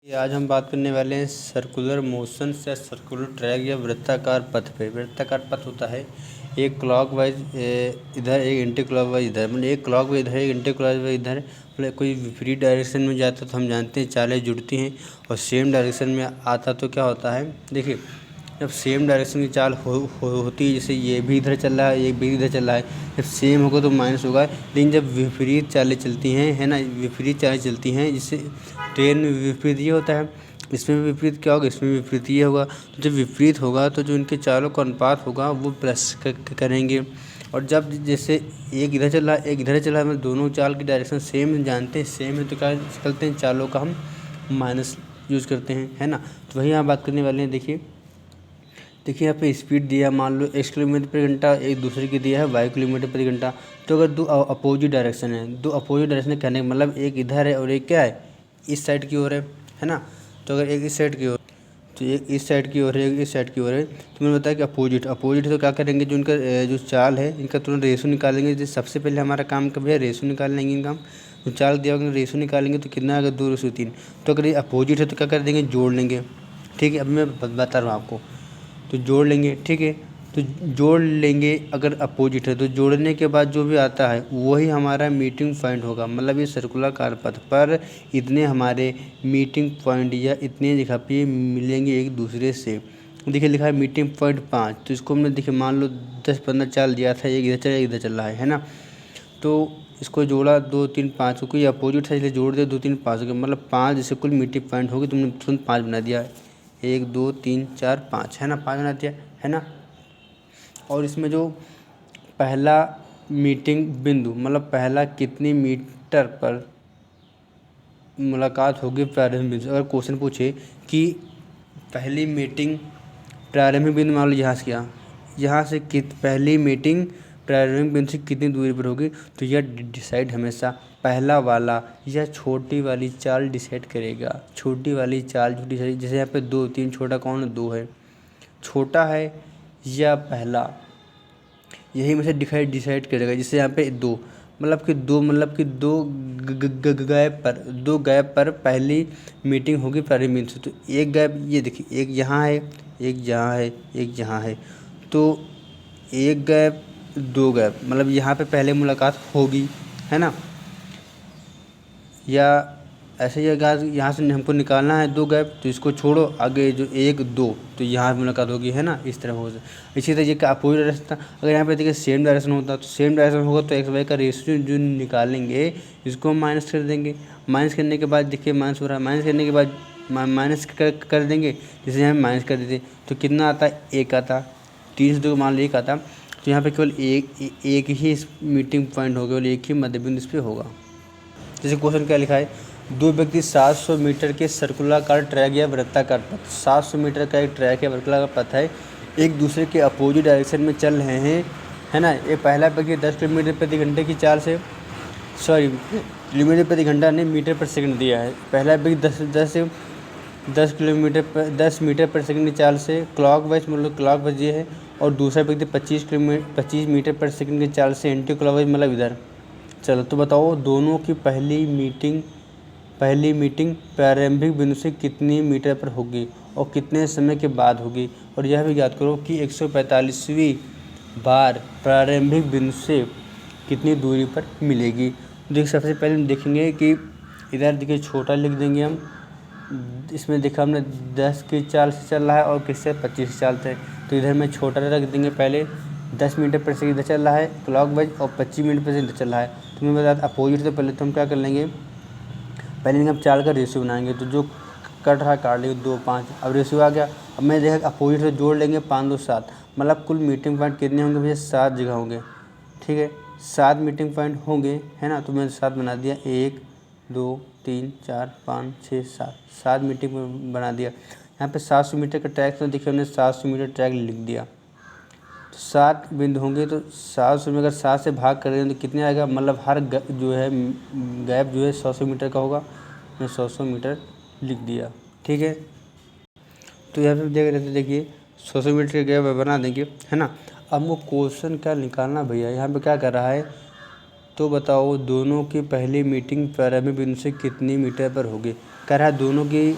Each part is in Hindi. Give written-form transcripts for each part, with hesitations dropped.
आज हम बात करने वाले हैं सर्कुलर मोशन या सर्कुलर ट्रैक या वृत्ताकार पथ पे। वृत्ताकार पथ होता है एक क्लॉकवाइज इधर, एक एंटी क्लॉकवाइज इधर, मतलब एक क्लॉकवाइज इधर, एक एंटी क्लॉकवाइज इधर। मतलब कोई विपरीत डायरेक्शन में जाता तो हम जानते हैं चालें जुड़ती हैं, और सेम डायरेक्शन में आता तो क्या होता है। देखिए, जब सेम डायरेक्शन की चाल होती है, जैसे ये भी इधर चल रहा है, ये भी इधर चल रहा है, जब सेम होगा तो माइनस होगा। लेकिन जब विपरीत चालें चलती हैं, है ना, विपरीत चालें चलती हैं, जिससे ट्रेन में विपरीत ये होता है, इसमें भी विपरीत क्या होगा, इसमें भी विपरीत ये होगा। तो जब विपरीत होगा तो जो इनके चालों का अनुपात होगा वो प्लस करेंगे। और जब जैसे एक इधर चल रहा है, एक इधर चल रहा है, मतलब दोनों चाल की डायरेक्शन सेम जानते हैं, सेम है, तो क्या करते हैं, चालों का हम माइनस यूज़ करते हैं, है ना। तो वही यहाँ बात करने वाले हैं। देखिए यहाँ पे स्पीड दिया, मान लो x किलोमीटर प्रति घंटा, एक दूसरे की दिया है y किलोमीटर प्रति घंटा। तो अगर दो अपोजिट डायरेक्शन है, दो अपोजिट डायरेक्शन कहने का मतलब एक इधर है और एक क्या है, इस साइड की ओर है ना। तो अगर एक इस साइड की ओर, तो एक इस साइड की ओर है, एक इस साइड की ओर है, तो मैंने बताया कि अपोजिट है। तो क्या करेंगे, जो इनका जो चाल है इनका तुरंत रेशो निकालेंगे। जैसे सबसे पहले हमारा काम कब है, रेशो निकाल लेंगे इनका। तो चाल दिया होगा, रेशो निकालेंगे तो कितना आएगा, 2/3। तो अगर ये अपोजिट है तो क्या कर देंगे, जोड़ लेंगे। ठीक है, अब मैं बता रहा हूँ आपको। तो जोड़ लेंगे, ठीक है, तो जोड़ लेंगे। अगर अपोजिट है तो जोड़ने के बाद जो भी आता है वही हमारा मीटिंग पॉइंट होगा। मतलब ये सर्कुलर पथ पर इतने हमारे मीटिंग पॉइंट या इतने जगह पे मिलेंगे एक दूसरे से। देखिए लिखा है मीटिंग पॉइंट 5, तो इसको हमने देखिए मान लो 10-15 चाल दिया था, एक इधर चल एक इधर चल रहा है ना। तो इसको जोड़ा 2 3 5 को, कोई अपोजिट है इसलिए जोड़ दे 2 3 5 हो, मतलब 5 जैसे कुल मीटिंग पॉइंट होगी, तुमने तुरंत 5 बना दिया, 1 2 3 4 5, है ना, 5 बना दिया, है ना। और इसमें जो पहला मीटिंग बिंदु, मतलब पहला कितनी मीटर पर मुलाकात होगी प्रारंभिक बिंदु। अगर क्वेश्चन पूछे कि पहली मीटिंग प्रारंभिक बिंदु, मान लो यहाँ से क्या, यहाँ से पहली मीटिंग प्रारंभिक बिंदु से कितनी दूरी पर होगी, तो यह डिसाइड हमेशा पहला वाला या छोटी वाली चाल डिसाइड करेगा। छोटी वाली चाल जो डिसाइड, जैसे यहाँ पे 2 3, छोटा कौन है, 2 है, छोटा है या पहला, यही में से डिसाइड करेगा। जैसे यहाँ पे 2 मतलब कि 2 मतलब कि 2 गैप पर पहली मीटिंग होगी प्रारंभिक बिंदु से। तो एक गैप, ये देखिए, एक यहाँ है, एक यहाँ है, एक यहाँ है, तो एक गैप 2 गैप, मतलब यहाँ पे पहले मुलाकात होगी, है ना। या ऐसे ही अगर यहाँ से हमको निकालना है 2 गैप, तो इसको छोड़ो, आगे जो 1 2, तो यहाँ मुलाकात होगी, है ना, इस तरह हो। इसी तरीके का अपोजिट डायरेक्शन था। अगर यहाँ पे देखिए सेम डायरेक्शन होता, तो सेम डायरेक्शन होगा तो एक्स वाई का रेशियो जो निकालेंगे इसको हम माइनस कर देंगे। माइनस करने के बाद देखिए माइनस हो रहा है, माइनस करने के बाद माइनस कर देंगे। जैसे यहाँ माइनस कर देते तो कितना आता, 1 आता, 3 से 2 मान लो 1 आता। तो यहाँ पर केवल एक ही मीटिंग पॉइंट होगा, केवल एक ही मध्य बिंदु इस पर होगा। जैसे क्वेश्चन क्या लिखा है, दो व्यक्ति 700 मीटर के सर्कुलाकार ट्रैक या वृत्ताकार पथ, 700 मीटर का एक ट्रैक या वृत्ताकार पथ है, एक दूसरे के अपोजिट डायरेक्शन में चल रहे हैं, है ना। ये पहला व्यक्ति 10 किलोमीटर प्रति घंटे की चाल से, किलोमीटर प्रति घंटा नहीं, मीटर पर सेकंड दिया है। पहला व्यक्ति 10 मीटर पर सेकंड की चाल से क्लॉकवाइज, मतलब क्लॉकवाइज ये है, और दूसरा व्यक्ति 25 मीटर पर सेकंड की चाल से एंटी क्लॉकवाइज, मतलब इधर। चलो तो बताओ, दोनों की पहली मीटिंग प्रारंभिक बिंदु से कितनी मीटर पर होगी और कितने समय के बाद होगी। और यह भी याद करो कि 145वीं बार प्रारंभिक बिंदु से कितनी दूरी पर मिलेगी। देख, सबसे पहले हम देखेंगे कि इधर देखिए छोटा लिख देंगे हम, इसमें देखा हमने 10 की चाल से चल रहा है और किससे 25 से चाल से, तो इधर में छोटा रख देंगे। पहले 10 मीटर पर सेकंड इधर चल रहा है क्लॉकवाइज, और 25 मीटर पर सेकंड इधर चल रहा है। तो मैं बता अपोजिट से पहले तो हम क्या कर लेंगे, पहले हम चाल का रेशियो बनाएंगे। तो जो कट रहा है काट लेंगे, 2 5, अब रेशियो आ गया। अब मैं देखा अपोजिट से जोड़ लेंगे, 5 2 7, मतलब कुल मीटिंग पॉइंट कितने होंगे भैया, 7 जगह होंगे। ठीक है, 7 मीटिंग पॉइंट होंगे, है ना। तो मैंने 7 बना दिया, 1 2 3 4 5 6 7, 7 मीटिंग बना दिया। यहाँ पे 700 मीटर का ट्रैक, तो देखिए हमने 700 मीटर ट्रैक लिख दिया। तो 7 बिंदु होंगे, तो 700 में अगर 7 से भाग कर दें तो कितने आएगा, मतलब हर जो है गैप जो है 100 मीटर का होगा। मैं 100 मीटर लिख दिया, ठीक है। तो यहाँ पे देख रहे थे, देखिए 100 मीटर का गैप बना देंगे, है ना। अब वो क्वेश्चन क्या निकालना भैया, यहाँ पे क्या कर रहा है, तो बताओ दोनों की पहली मीटिंग प्रारंभिक बिंदु से कितनी मीटर पर होगी। कह रहा है दोनों की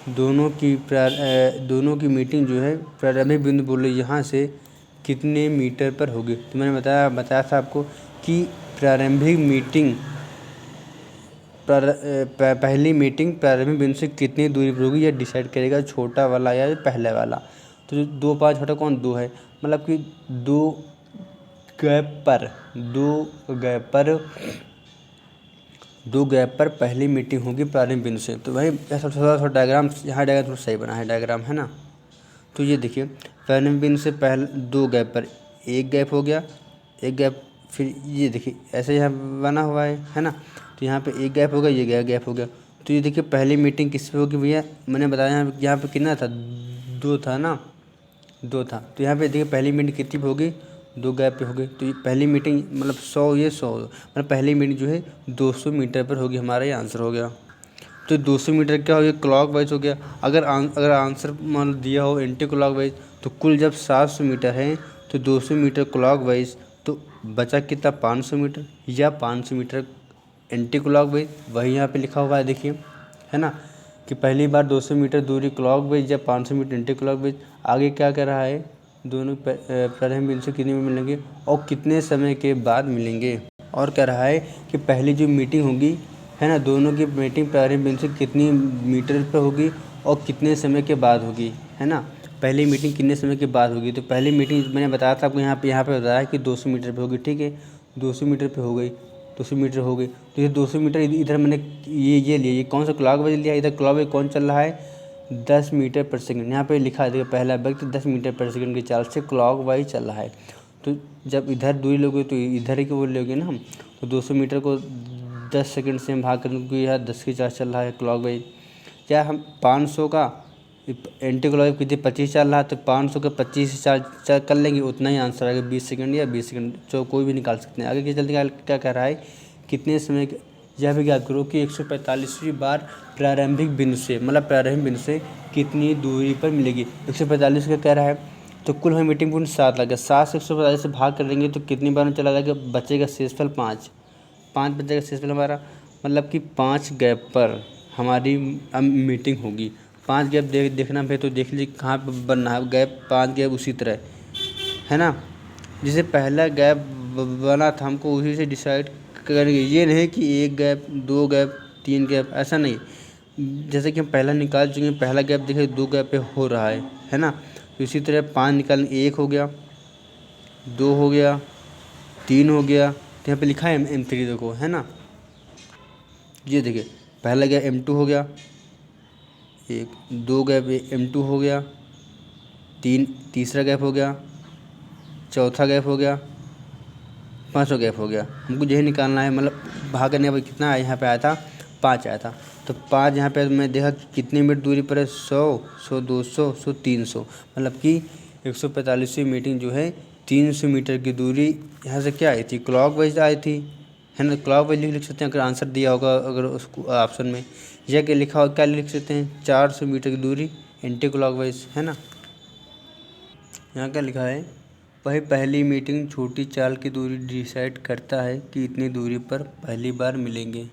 दोनों की मीटिंग जो है प्रारंभिक बिंदु बोले यहाँ से कितने मीटर पर होगी। तो मैंने बताया था आपको कि प्रारंभिक मीटिंग पहली मीटिंग प्रारंभिक बिंदु से कितनी दूरी पर होगी, यह डिसाइड करेगा छोटा वाला या पहले वाला। तो जो 2 5 छोटा कौन 2 है, मतलब कि दो गैप पर पहली मीटिंग होगी प्रारंभिक बिंदु से। तो भाई ऐसा थोड़ा डायग्राम, यहाँ डायग्राम थोड़ा सही बना है डायग्राम, है ना। तो ये देखिए प्रारंभिक बिंदु से पहले 2 गैप पर एक गैप हो गया, एक गैप, फिर ये देखिए ऐसे यहाँ बना हुआ है ना। तो यहाँ पे एक गैप हो गया, ये गैप हो गया। तो ये देखिए पहली मीटिंग किस पे होगी भैया, मैंने बताया यहाँ पे कितना था, 2 था ना, 2 था। तो यहाँ पे देखिए पहली मीटिंग कितनी पे होगी, 2 गैप पे होगी। तो ये पहली मीटिंग मतलब 100 मतलब पहली मीटिंग जो है 200 मीटर पर होगी, हमारा ये आंसर हो गया। तो 200 मीटर क्या हो गया, क्लॉक वाइज हो गया। अगर आंसर मान दिया हो एंटी क्लॉक वाइज, तो कुल जब 700 मीटर है तो 200 मीटर क्लॉक वाइज, तो बचा कितना 500 मीटर, या 500 मीटर एंटी क्लॉक वाइज। वही यहाँ पे लिखा हुआ है देखिए, है ना, कि पहली बार 200 मीटर दूरी क्लॉक वाइज या 500 मीटर एंटी क्लॉक वाइज। आगे क्या कर रहा है, दोनों प्रारंभिक बिंदु से कितने में मिलेंगे और कितने समय के बाद मिलेंगे। और कह रहा है कि पहली जो मीटिंग होगी, है ना, दोनों की मीटिंग प्रारंभिक बिंदु से कितनी मीटर पर होगी और कितने समय के बाद होगी, है ना। पहली मीटिंग कितने समय के बाद होगी। तो पहली मीटिंग मैंने बताया था आपको, यहाँ पे बताया कि 200 मीटर पे होगी, ठीक है। 200 मीटर पे हो गई, 200 मीटर हो गई। तो ये 200 मीटर इधर मैंने ये लिया, ये कौन सा क्लॉक वाइज लिया, इधर क्लॉक वाइज कौन चल रहा है, 10 मीटर पर सेकंड। यहाँ पे लिखा है देखिए, पहला व्यक्ति 10 मीटर पर सेकंड की चाल से क्लॉक वाइज चल रहा है। तो जब इधर दूरी लोगे तो इधर ही को लोगे ना हम। तो 200 मीटर को 10 सेकंड से हम भाग करेंगे, क्योंकि यह 10 की चाल चल रहा है क्लॉक वाइज। क्या हम 500 का एंटी क्लॉक कितने 25 चल रहा है, तो 500 का 25 से चार कर लेंगे, उतना ही आंसर आएगा, 20 सेकंड या 20 सेकंड, जो कोई भी निकाल सकते हैं। आगे के चलते क्या कह रहा है, कितने समय, यह भी याद करो कि 145वीं बार प्रारंभिक बिंदु से, मतलब प्रारंभिक बिंदु से कितनी दूरी पर मिलेगी। 145 का कह रहा है, तो कुल हमें मीटिंग पॉइंट 7 लगा, 7 से 145 से भाग कर देंगे तो कितनी बार में चला जाएगा, बचेगा शेषफल 5 बचेगा शेषफल हमारा, मतलब कि 5 गैप पर हमारी अब मीटिंग होगी। 5 गैप देखना भाई, तो देख लीजिए कहाँ पर बनना है गैप, 5 गैप उसी तरह, है ना। जिसे पहला गैप बना था हमको उसी से डिसाइड करेंगे। ये नहीं कि 1 गैप 2 गैप 3 गैप, ऐसा नहीं। जैसे कि हम पहला निकाल चुके हैं, पहला गैप देखिए 2 गैप पे हो रहा है ना। तो इसी तरह 5 निकाल, 1 हो गया, 2 हो गया, 3 हो गया। तो यहाँ पे लिखा है M3 देखो, है ना। ये देखिए पहला गैप M2 हो गया, 2 गैप M2 हो गया, तीसरा गैप हो गया, चौथा गैप हो गया, 5वां गैप हो गया। हमको यही निकालना है, मतलब भाग करने का कितना आया, यहाँ पे आया था 5 आया था। तो 5 यहाँ पे मैं देखा कितने मीटर दूरी पर है, 100 200 300, मतलब कि 145वीं मीटिंग जो है 300 मीटर की दूरी यहाँ से क्या आई थी, क्लॉक वाइज आई थी, है ना। क्लॉक वाइज लिख सकते हैं अगर आंसर दिया होगा, अगर उसको ऑप्शन में यह क्या लिखा होगा, क्या लिख सकते हैं, 400 मीटर की दूरी एंटी क्लॉक वाइज, है ना। यहाँ क्या लिखा है, वही पहली मीटिंग छोटी चाल की दूरी डिसाइड करता है कि इतनी दूरी पर पहली बार मिलेंगे।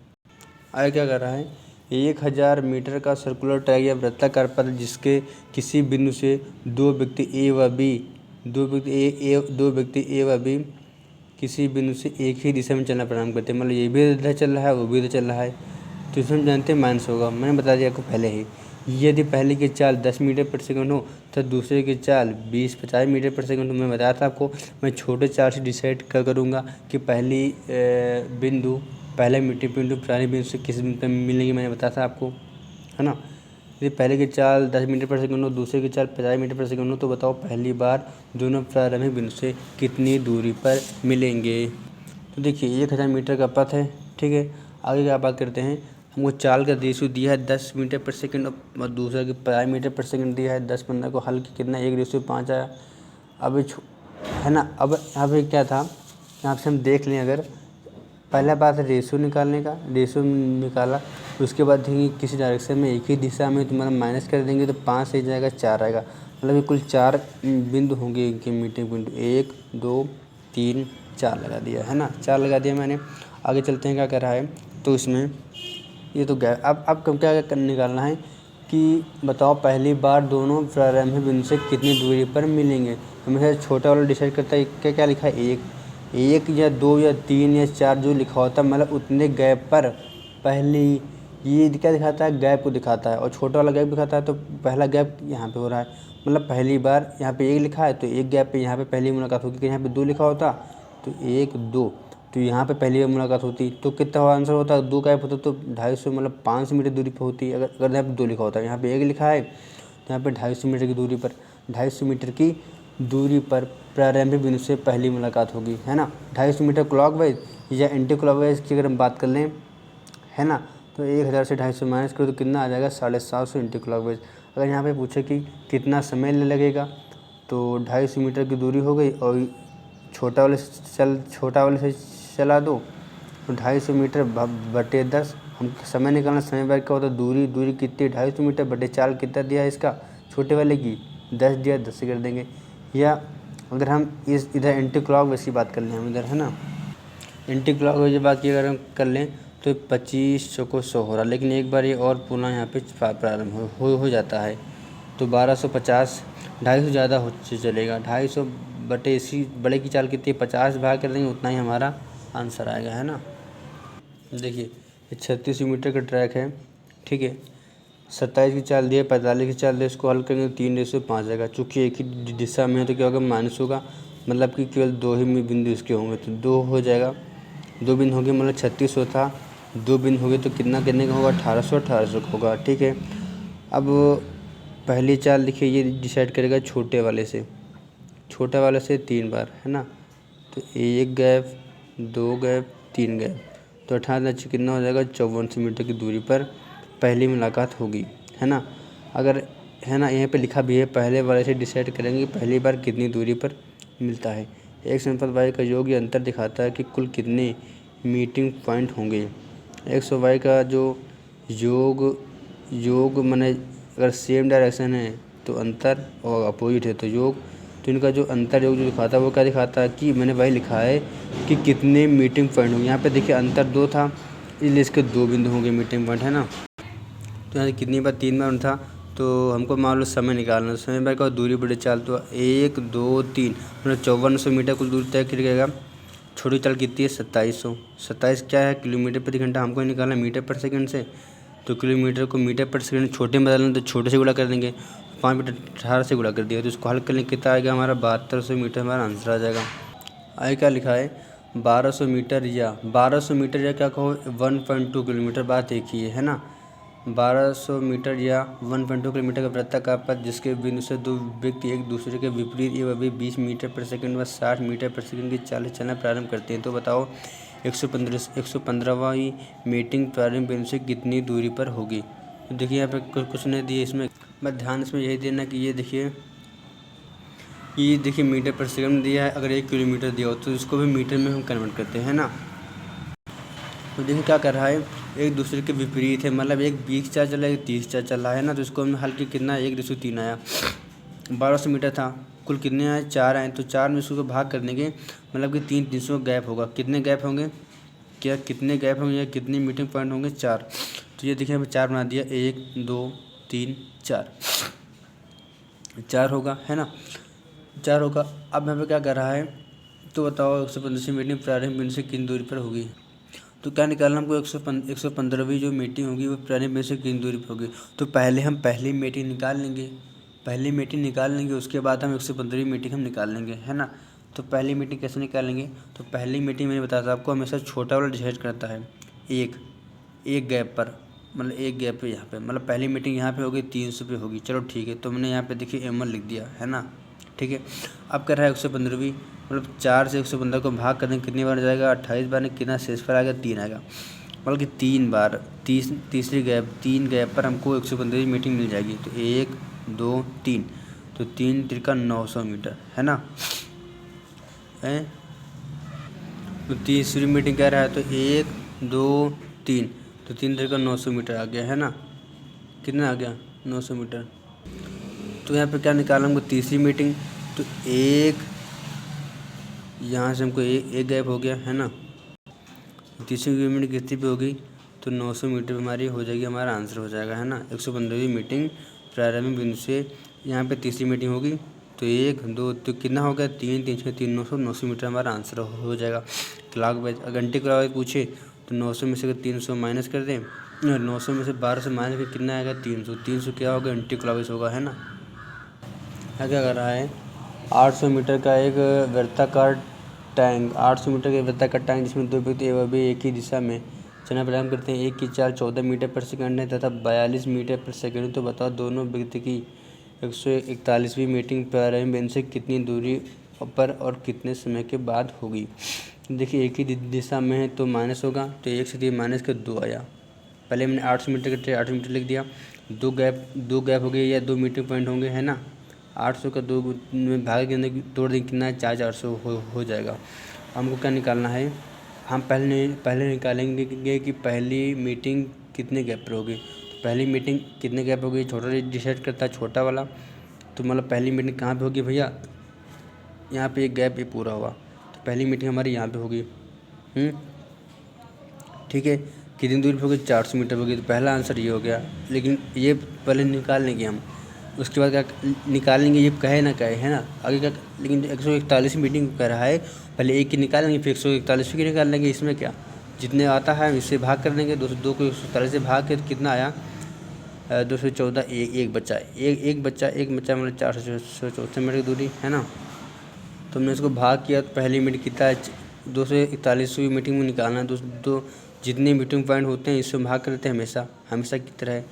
आगे क्या कर रहा है, 1000 मीटर का सर्कुलर ट्रैक या वृत्ताकार पथ जिसके किसी बिंदु से दो व्यक्ति ए व बी किसी बिंदु से एक ही दिशा में चलना प्रारंभ करते हैं, मतलब ये भी इधर चल रहा है वो भी इधर चल रहा है, तो इसमें जानते हैं माइनस होगा। मैंने बता दिया आपको पहले ही, यदि पहले की चाल 10 मीटर पर सेकंड हो तो दूसरे की चाल 20-50 मीटर पर सेकंड हो। मैं बताया था आपको, मैं छोटे चाल से डिसाइड करूँगा कि पहले मीटिंग बिंदु पुराने बिंदु से किस बिंदु पर मिलेंगे, मैंने बताया था आपको, है ना। यदि पहले की चाल 10 मीटर पर सेकंड हो, दूसरे की चाल 50 मीटर पर सेकंड हो, तो बताओ पहली बार दोनों प्रारंभिक बिंदु से कितनी दूरी पर मिलेंगे। तो देखिए 1000 मीटर का पथ है, ठीक है। आगे क्या बात करते हैं, हमको चाल का रेशियो दिया है 10 मीटर पर सेकंड और दूसरा की 50 मीटर पर सेकंड दिया है। 10-15 को हल कितना 1:5 आया। अब है ना, अब यहाँ पे क्या था, यहाँ से हम देख लें, अगर पहला बात है रेशियो निकालने का, रेशियो निकाला, उसके बाद देखेंगे किसी डायरेक्शन में एक ही दिशा में, तो मतलब माइनस कर देंगे तो 5 से जाएगा 4 आएगा, मतलब कुल 4 बिंदु होंगे इनके मीटिंग बिंदु, 1 2 3 4 लगा दिया, है ना, 4 लगा दिया मैंने। आगे चलते हैं क्या कर रहा है, तो इसमें ये तो गया। अब क्या निकालना है, कि बताओ पहली बार दोनों प्रारंभिक बिंदु से कितनी दूरी पर मिलेंगे। हमेशा छोटा वाला डिसाइड करता है। क्या क्या लिखा है, एक या दो या तीन या चार जो लिखा होता है मतलब उतने गैप पर पहली, ये क्या दिखाता है, गैप को दिखाता है। और छोटा वाला गैप दिखाता है तो पहला गैप यहाँ पे हो रहा है, मतलब पहली बार यहाँ पे एक लिखा है तो एक गैप पे यहाँ पे पहली मुलाकात होगी। कि यहाँ पे दो लिखा होता तो एक दो, तो यहाँ पे पहली बार मुलाकात होती तो कितना आंसर होता, दो गैप होता तो 250 मतलब 500 मीटर दूरी पर होती। अगर यहाँ पे दो लिखा होता है, यहाँ पे एक लिखा है तो यहाँ पे 250 मीटर की दूरी पर, 250 मीटर की दूरी पर प्रारंभिक बिंदु से पहली मुलाकात होगी, है ना। 250 मीटर क्लॉकवाइज या एंटी क्लॉकवाइज की अगर हम बात कर लें, है ना, तो 1000 से 250 माइनस करो तो कितना आ जाएगा, 750 एंटी क्लॉकवाइज। अगर यहाँ पे पूछे कि कितना समय लगेगा तो 250 मीटर की दूरी हो गई और छोटा वाले से चला दो तो 250 मीटर बटे 10। हम समय निकालना, समय बार क्या होता है, दूरी कितनी, 250 मीटर बटे 4 कितना दिया है इसका, छोटे वाले की 10 दिया, 10 से कर देंगे। या अगर हम इधर एंटी क्लॉकवाइज की बात कर लें, हम इधर, है ना, एंटी क्लॉकवाइज की बात की अगर हम कर लें तो 25 चौको 100 हो रहा, लेकिन एक बार ये और पुनः यहाँ पे प्रारंभ हो जाता है तो 1250, 250 ज़्यादा हो चलेगा। 250 बटे इसी बड़े की चाल कितनी है, 50 भाग कर देंगे उतना ही हमारा आंसर आएगा, है ना। देखिए ये 36 मीटर का ट्रैक है, ठीक है, 27 की चाल दी है, 45 की चाल दी है, इसको हल करेंगे 3:5 आएगा। चूँकि एक ही दिशा में है तो क्या होगा, माइनस होगा, मतलब कि केवल दो ही बिंदु इसके होंगे तो 2 हो जाएगा। 2 बिंदु होंगे मतलब 3600 था, 2 बिंदु हो गए तो कितना करने का होगा, 1800 का होगा, ठीक है। अब पहली चाल देखिए ये डिसाइड करेगा छोटे वाले से 3 बार, है ना, तो एक गैप, 2 गैप, 3 गैप, तो 18 कितना हो जाएगा, 5400 मीटर की दूरी पर पहली मुलाकात होगी, है ना। अगर, है ना, यहाँ पे लिखा भी है पहले वाले से डिसाइड करेंगे पहली बार कितनी दूरी पर मिलता है। एक संपर्क वाई का योग ये अंतर दिखाता है कि कुल कितने मीटिंग पॉइंट होंगे। एक्स और वाई का जो योग माने अगर सेम डायरेक्शन है तो अंतर, और अपोजिट है तो योग, तो इनका जो अंतर योग जो दिखाता है वो क्या दिखाता है कि मैंने वही लिखा है कि कितने मीटिंग पॉइंट होंगे। यहाँ पे देखिए अंतर 2 था इसलिए इसके 2 बिंदु होंगे मीटिंग पॉइंट, है ना। तो यहाँ से कितनी बार, 3 बार था तो हमको मान लो समय निकालना, समय बार का दूरी बड़े चाल तो 1 2 3 मतलब 5400 मीटर कुल दूरी तय करेगा। छोटी चाल कितनी है, 2700, 27 क्या है, किलोमीटर प्रति घंटा, हमको निकालना मीटर पर सेकंड से, तो किलोमीटर को मीटर पर सेकंड छोटे में बदलना तो छोटे से गुणा कर देंगे, 5 मीटर 18 से गुणा कर दिया तो इसको हल करने कितना आएगा हमारा, 7200 मीटर हमारा आंसर आ जाएगा। आगे क्या लिखा है, 1200 मीटर या क्या कहो 1.2 किलोमीटर, बात एक ही है ना। 1200 मीटर या 1.2 किलोमीटर का वृत्ताकार पथ जिसके बिंदु से दो व्यक्ति एक दूसरे के विपरीत एवं 20 मीटर पर सेकंड व 60 मीटर पर सेकंड की चाल से चलना प्रारंभ करते हैं। तो बताओ 115वां मीटिंग प्रारंभ बिंदु से कितनी दूरी पर होगी। तो देखिए यहाँ पे कुछ नहीं दिए इसमें, बस ध्यान इसमें यही देना कि ये देखिए मीटर पर सेकंड दिया है, अगर 1 किलोमीटर दिया हो तो इसको भी मीटर में हम कन्वर्ट करते हैं ना। तो देखिए क्या कर रहा है, एक दूसरे के विपरीत है, मतलब एक 20 चाल चल रहा है, एक 30 चाल चल रहा है ना, तो इसको हमने हल किया कितना, 1:3 आया। 1200 मीटर था, कुल कितने आए, 4 आए, तो 4 में इसको भाग कर देंगे मतलब कि 300 गैप होगा। कितने गैप होंगे, कितने गैप होंगे या कितने मीटिंग पॉइंट होंगे, 4। तो ये देखिए हमें 4 बना दिया, 1 2 3 4 होगा, है ना, 4 होगा। अब यहाँ पे क्या कर रहा है, तो बताओ 115 मीटिंग प्रारंभिक बिंदु से कितनी दूरी पर होगी। तो क्या निकालना हमको, 115वीं जो मीटिंग होगी वो प्रारंभिक बिंदु से कितनी दूरी पर होगी। तो पहले हम पहली मीटिंग निकाल लेंगे, उसके बाद हम 115वीं मीटिंग हम निकाल लेंगे, है ना। तो पहली मीटिंग कैसे निकालेंगे, तो पहली मीटिंग मैंने बताया था आपको हमेशा छोटा वाला डिसाइड करता है, एक गैप पर, मतलब एक गैप पे यहाँ पे, मतलब पहली मीटिंग यहाँ पे होगी 300 पे होगी, चलो ठीक है। तो मैंने यहाँ पे देखिए M1 लिख दिया, है ना, ठीक है। अब कर रहा है 115वीं, मतलब 4 से 115 को भाग करने कितनी बार जाएगा, 28 बार, कितना शेष पर आएगा, 3 आएगा, मतलब कि 3 बार, तीसरी गैप, 3 गैप पर हमको 115वीं मीटिंग मिल जाएगी। तो 1 2 3, तो 3 त्रिका 900 मीटर, है ना, है। तो तीसरी मीटिंग क्या रहा है, तो 1 2 3, तो 3 त्रिका 900 मीटर आ गया, है ना, कितना आ गया, 900 मीटर। तो यहाँ पे क्या निकाला हमको, तीसरी मीटिंग, तो एक यहाँ से हमको एक गैप हो गया, है ना। तीसरी मीटिंग कितनी पे होगी, तो 900 मीटर हमारी हो जाएगी, हमारा आंसर हो जाएगा, है ना। 115वीं मीटिंग प्रारंभिक बिंदु से यहाँ पे तीसरी मीटिंग होगी, तो 1 2 तो कितना हो गया 3 3 6 3 900 मीटर हमारा आंसर हो जाएगा। क्लॉक वाइज घंटे क्लॉक वाइज पूछे तो 900 में से 300 माइनस कर दें, 900 में से 1200 माइनस कर कितना आएगा 300, 300 क्या होगा एंटी क्लॉक वाइज होगा, है ना। क्या कर रहा है 800 मीटर का एक वृत्ताकार टैंक, 800 मीटर के वृत्ताकार टैंक जिसमें दो व्यक्ति अभी एक ही दिशा में चलना प्रारंभ करते हैं। एक की चाल 14 मीटर पर सेकंड है तथा 42 मीटर पर सेकंड। तो बताओ दोनों व्यक्ति की 141वीं मीटिंग प्रारंभिक बिंदु से कितनी दूरी पर और कितने समय के बाद होगी। देखिए एक ही दिशा में है तो माइनस होगा, तो 1 से 3 माइनस कर 2 आया। पहले मैंने 800 मीटर के 800 मीटर लिख दिया, दो गैप हो गए या 2 मीटिंग पॉइंट होंगे, है ना। 800 का 2 में भाग के अंदर तोड़ दें कितना है 400 हो जाएगा। हमको क्या निकालना है, हम पहले निकालेंगे कि पहली मीटिंग कितने गैप पर होगी। तो पहली मीटिंग कितने गैप होगी छोटा डिसाइड करता है, छोटा वाला। तो मतलब पहली मीटिंग कहाँ पे होगी भैया, यहाँ पे एक गैप ये पूरा हुआ, तो पहली मीटिंग हमारी यहाँ पे होगी। ठीक है, कितनी दूरी पर होगी 400 मीटर होगी। तो पहला आंसर ये हो गया, लेकिन ये पहले निकाल लेंगे हम, उसके बाद क्या निकालेंगे ये कहे ना कहे, है ना आगे क्या। लेकिन 141 मीटिंग कर रहा है, पहले एक की निकालेंगे फिर 141 की निकाल लेंगे। इसमें क्या जितने आता है इससे भाग कर देंगे, 202 को 141 से भाग के कितना आया 214, एक बच्चा मतलब 464 मीटर की दूरी, है ना। तो हमने इसको भाग किया तो पहली मीटिंग कितना है 241वीं मीटिंग में निकालना है। दो जितने मीटिंग पॉइंट होते हैं इससे भाग करते हैं हमेशा की तरह।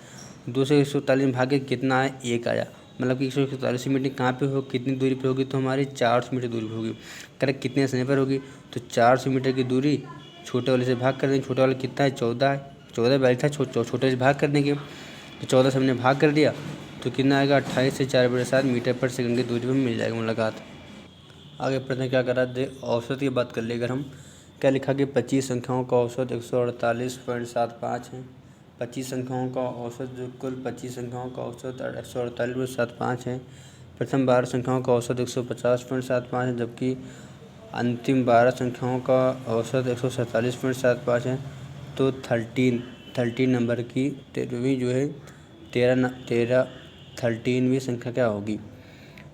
2 से 141 में भाग के कितना आया 1 आया, मतलब कि 141 मीटिंग कहाँ पे हो कितनी दूरी पर होगी, तो हमारी 400 मीटर दूरी पर होगी। करेक्ट कितने समय पर होगी, तो 400 मीटर की दूरी छोटे वाले से भाग कर देंगे। छोटा वाला कितना है 14 है, 14 बैल था, छोटे से भाग कर देंगे। तो 14 से हमने भाग कर दिया तो कितना आएगा 28 से 4/7 मीटर पर सेकंड की दूरी पर मिल जाएगा मुलाकात। आगे प्रश्न क्या करा दे, औसत की बात कर ले अगर हम, क्या लिखा कि 25 संख्याओं का औसत 148.75 है। 25 संख्याओं का औसत जो कुल 25 संख्याओं का औसत 148.75 है। प्रथम 12 संख्याओं का औसत 150.75 है, जबकि अंतिम 12 संख्याओं का औसत 147.75 है। तो 13 नंबर की 13वीं जो है 13वीं संख्या क्या होगी।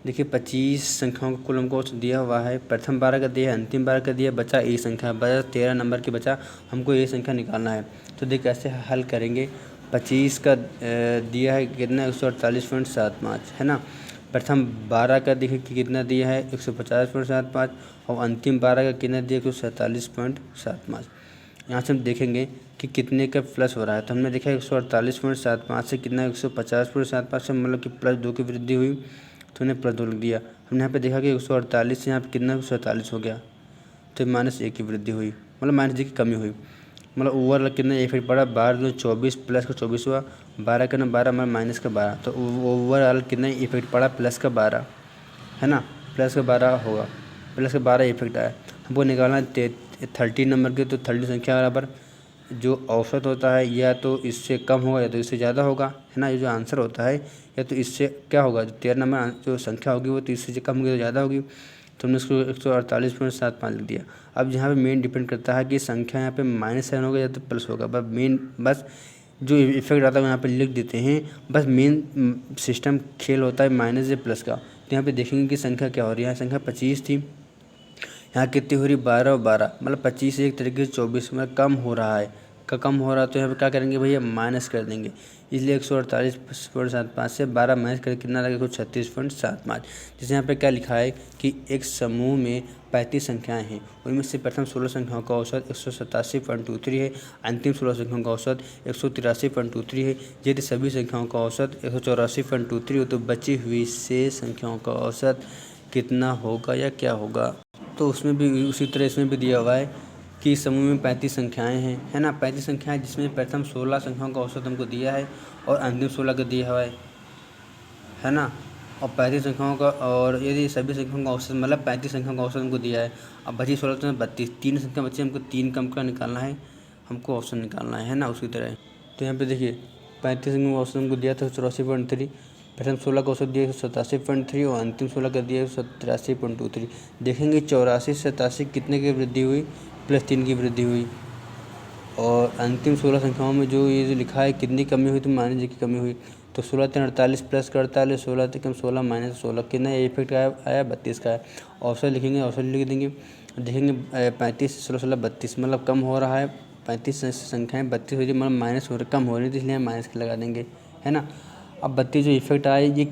देखिए 25 संख्याओं का कुल हमको औसत दिया हुआ है, प्रथम 12 का दिया है, अंतिम 12 का दिया, बचा एक संख्या, बचा 13 नंबर की बचा, हमको ये संख्या निकालना है। तो देख कैसे हल करेंगे, 25 का दिया है कितना 148.75, है ना। प्रथम 12 का देखिए कि कितना दिया है 150.75 और अंतिम 12 का कितना दिया 147.75। यहाँ से हम देखेंगे कि कितने का प्लस हो रहा है। तो हमने देखा 148.75 से कितना 150.75 से मतलब कि +2 की वृद्धि हुई, तो उन्हें प्लस 2 लिख दिया। हमने यहाँ पे देखा कि 148 से यहाँ पे कितना 147 हो गया, तो -1 की वृद्धि हुई, मतलब -1 की कमी हुई। मतलब ओवरऑल कितना इफेक्ट पड़ा 12 24 प्लस का 24 हुआ, 12 का 12 मतलब माइनस का 12, तो ओवरऑल कितना इफेक्ट पड़ा प्लस का 12, है ना। प्लस का 12 होगा, प्लस का 12 इफेक्ट आया। हमको निकालना 13 नंबर के, तो 13 संख्या बराबर जो औसत होता है या तो इससे कम होगा या तो इससे ज़्यादा होगा, है ना। ये जो आंसर होता है या तो इससे क्या होगा, जो 13 नंबर जो संख्या होगी वो तो इससे कम होगी तो ज़्यादा होगी। तो हमने उसको 148.75 लिख दिया। अब यहाँ पे मेन डिपेंड करता है कि संख्या यहाँ पे -7 होगा या तो प्लस होगा। बस जो इफेक्ट आता है यहाँ पे लिख देते हैं, बस मेन सिस्टम खेल होता है माइनस या प्लस का। तो यहाँ पे देखेंगे कि संख्या क्या हो रही है, यहाँ संख्या 25 थी, यहाँ कितनी हो रही 12 और 12, मतलब 25 एक तरीके से 24 में कम हो रहा है, कम हो रहा है। तो यहाँ पे क्या करेंगे भैया माइनस कर देंगे, इसलिए 148.75 से 12 माइनस करके कितना लगेगा 136.75। जैसे यहाँ पे क्या लिखा है कि एक समूह में 35 संख्याएं हैं, उनमें से प्रथम 16 संख्याओं का औसत 187.23 है, अंतिम 16 संख्याओं का औसत 183.23 है। यदि सभी संख्याओं का औसत 184.23 हो तो बची हुई शेष संख्याओं का औसत कितना होगा या क्या होगा। तो उसमें भी उसी तरह इसमें भी दिया हुआ है कि समूह में 35 संख्याएं हैं, है ना। 35 संख्याएं जिसमें प्रथम 16 संख्याओं का औसत हमको दिया है और अंतिम 16 का दिया हुआ है ना। और 35 संख्याओं का, और यदि सभी संख्याओं का औसत मतलब 35 संख्याओं का औसत हमको दिया है, अब बची 16 तो 32, 3 संख्या बची, हमको 3 कम का निकालना है, हमको औसत निकालना है ना उसी तरह। तो यहाँ पे देखिए 35 संख्या का औसत हमको दिया था 84.3, प्रथम 16 का औसत दिया 187.3 और अंतिम 16 का दिया 183.23। देखेंगे 84 से 87 कितने की वृद्धि हुई, +3 की वृद्धि हुई, और अंतिम 16 संख्याओं में जो ये जो लिखा है कितनी कमी हुई, तो माइनस की कमी हुई। तो 16 3 48 प्लस का 48, 16 3 16 माइनस 16, कितना इफेक्ट आया 32 का है। ऑप्शन लिखेंगे, ऑप्शन लिख देंगे, देखेंगे 35 16 16 32, मतलब कम हो रहा है। 35 संख्याएँ 32 हो रही, मतलब माइनस हो रही, कम हो रही, तो इसलिए हम माइनस लगा देंगे, है ना। अब 32 जो इफेक्ट आया ये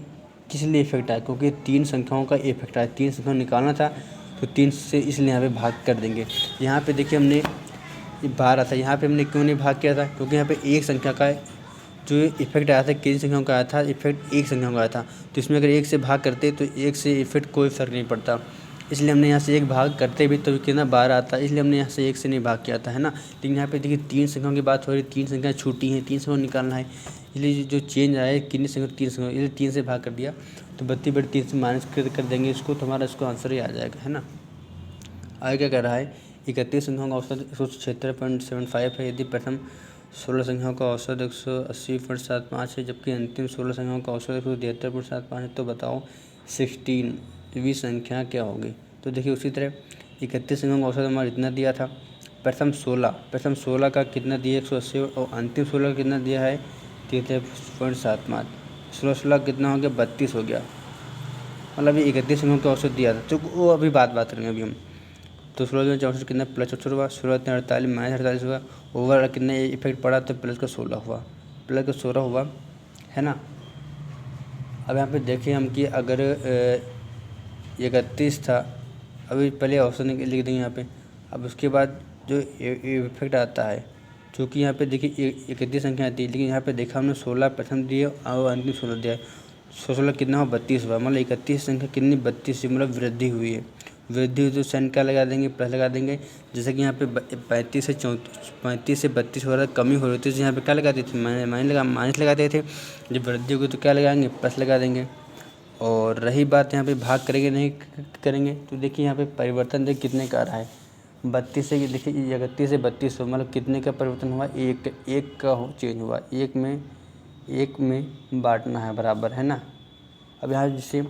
किस लिए इफेक्ट आया, क्योंकि 3 संख्याओं का इफेक्ट आया, 3 संख्याओं निकालना था, तो 3 से इसलिए यहाँ पे भाग कर देंगे। यहाँ पे देखिए हमने ये बाहर आता है, यहाँ पे हमने क्यों नहीं भाग किया था, क्योंकि यहाँ पे एक संख्या का जो इफेक्ट आया था किन संख्याओं का आया था, इफेक्ट एक संख्या का आया था। तो इसमें अगर एक से भाग करते तो एक से इफेक्ट कोई फ़र्क नहीं पड़ता, इसलिए हमने यहाँ से एक भाग करते भी तो कितना 12 आता है, इसलिए हमने यहाँ से एक से नहीं भाग किया था, है ना। लेकिन यहाँ पे देखिए 3 संख्याओं की बात हो रही है, 3 संख्याएँ छूटी हैं, 3 संख्या निकालना है, इसलिए जो चेंज आया है कितनी संख्या 3 संख्या, इसलिए 3 से भाग कर दिया। तो 32/3 से माइनस कर देंगे इसको, तो हमारा इसको आंसर ही आ जाएगा, है ना। आगे क्या कह रहा है, 31 संख्याओं का औसत 176.75 है यदि प्रथम 16 संख्याओं का औसत 180.75 है, जबकि अंतिम 16 संख्याओं का औसत 173.75 है, तो बताओ 16वीं संख्या क्या होगी। तो देखिए उसी तरह 31 संख्याओं का औसत हमारा इतना दिया था, प्रथम 16 का कितना दिया 180, और अंतिम 16 का कितना दिया है 73.75, 16 कितना हो गया 32 हो गया, मतलब ये 31 संख्याओं का औसत दिया था, तो वो अभी बात करेंगे अभी हम। तो 16 में 64 कितना प्लस 64 हुआ, 16 में 48 माइनस 48 हुआ, ओवर कितना इफेक्ट पड़ा, तो प्लस का 16 हुआ, प्लस का 16 हुआ, है ना। अब यहाँ पे देखें हम कि अगर 31 था, अभी पहले ऑप्शन लिख देंगे यहाँ पे। अब उसके बाद जो इफेक्ट आता है, चूँकि यहाँ पे देखिए 31 संख्या आती है, लेकिन यहाँ पे देखा हमने 16 प्रथम दिए और अंतिम 16 दिया है, 16 कितना हुआ 32 हुआ, मतलब 31 संख्या कितनी 32 से मतलब वृद्धि हुई है। वृद्धि हुई तो साइन क्या लगा देंगे, प्लस लगा देंगे। जैसे कि यहाँ पे 35 से 32 हो रहा है, कमी हो रही थी, तो यहाँ पे क्या लगाते थे माइनस लगाते थे। जब वृद्धि होगी तो क्या लगाएंगे, प्लस लगा देंगे। और रही बात यहाँ पे भाग करेंगे नहीं करेंगे, तो देखिए यहाँ पे परिवर्तन देखिए कितने का आ रहा है, 32 से देखिए 31 से 32 हो, मतलब कितने का परिवर्तन हुआ, एक का चेंज हुआ, एक में बांटना है बराबर, है ना। अब यहाँ जैसे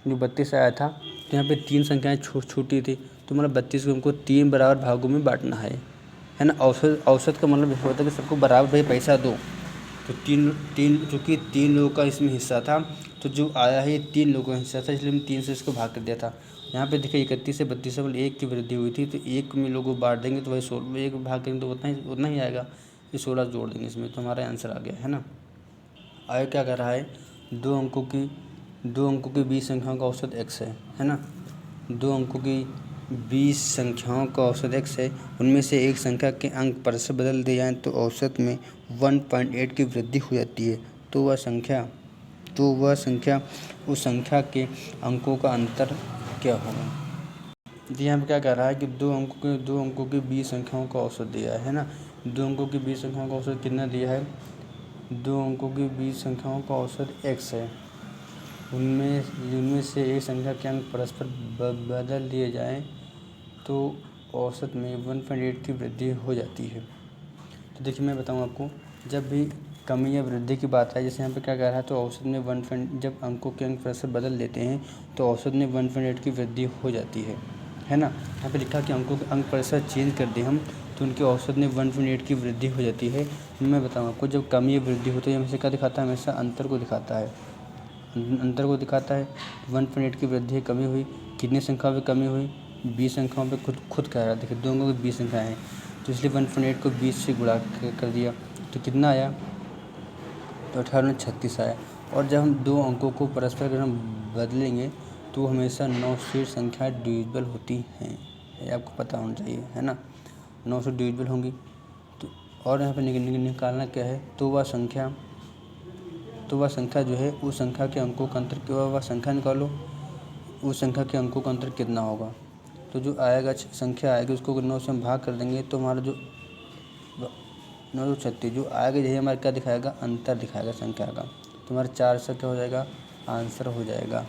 जो 32 आया था, तो यहाँ पे 3 संख्याएँ छूटी थी, तो मतलब 32 को हमको 3 बराबर भागों में बांटना है ना। औसत का मतलब होता है कि सबको बराबर भाई पैसा दो, तो चूँकि 3 लोगों का इसमें हिस्सा था, तो जो आया है ये 3 लोगों का हिस्सा था, इसलिए हमने 3 से इसको भाग कर दिया था। यहाँ पे देखिए 31 से 32 में 1 की वृद्धि हुई थी, तो 1 में लोगों को बांट देंगे तो वही 16, 1 भाग करेंगे तो उतना ही आएगा, ये 16 जोड़ देंगे इसमें, तो हमारा आंसर आ गया, है ना। आगे क्या कर रहा है, दो अंकों की 20 संख्याओं का औसत x है ना। 2 अंकों की 20 संख्याओं का औसत x है, उनमें से एक संख्या के अंक परस्पर बदल दिए जाएँ तो औसत में 1.8 की वृद्धि हो जाती है, तो वह संख्या उस संख्या के अंकों का अंतर क्या होगा। जी यहाँ पे क्या कह रहा है कि दो अंकों की 20 संख्याओं का औसत दिया है ना। 2 अंकों की 20 संख्याओं का औसत कितना दिया है, 2 अंकों की 20 संख्याओं का औसत x है, उनमें से एक संख्या के अंक परस्पर बदल दिए जाएं तो औसत में 1.8 की वृद्धि हो जाती है। तो देखिए मैं बताऊं आपको, जब भी कमी या वृद्धि की बात है, जैसे यहाँ पे क्या कह रहा है, तो औसत में जब अंकों के अंक परस्पर बदल देते हैं तो औसत में 1.8 की वृद्धि हो जाती है ना। यहाँ पे लिखा कि अंकों के अंक परस्पर चेंज कर दें हम, तो उनके औसत में 1.8 की वृद्धि हो जाती है। मैं बताऊँ आपको, जब कमी या वृद्धि होती है हमेशा क्या दिखाता है, हमेशा अंतर को दिखाता है, 1.8 की वृद्धि कमी हुई, कितनी संख्याओं पे कमी हुई, 20 संख्याओं पे खुद कह रहा है। देखिए 2 अंकों की 20 संख्याएँ हैं, तो इसलिए 1.8 को 20 से गुणा कर दिया, तो कितना आया, तो 1836 आया। और जब हम 2 अंकों को परस्पर अगर हम बदलेंगे तो हमेशा 9 से संख्या डिविजिबल होती हैं, ये आपको पता होना चाहिए, है ना। 9 से डिविजिबल होंगी, तो और यहाँ पे निकालना क्या है, तो वह संख्या जो है उस संख्या के अंकों का अंतर, वह संख्या निकालो, उस संख्या के अंकों का अंतर कितना होगा। तो जो आएगा संख्या आएगी उसको 9 से हम भाग कर देंगे, तो हमारा जो 936 जो आएगा यही हमारा क्या दिखाएगा, अंतर दिखाएगा संख्या का। तो हमारा 4 से क्या हो जाएगा, आंसर हो जाएगा।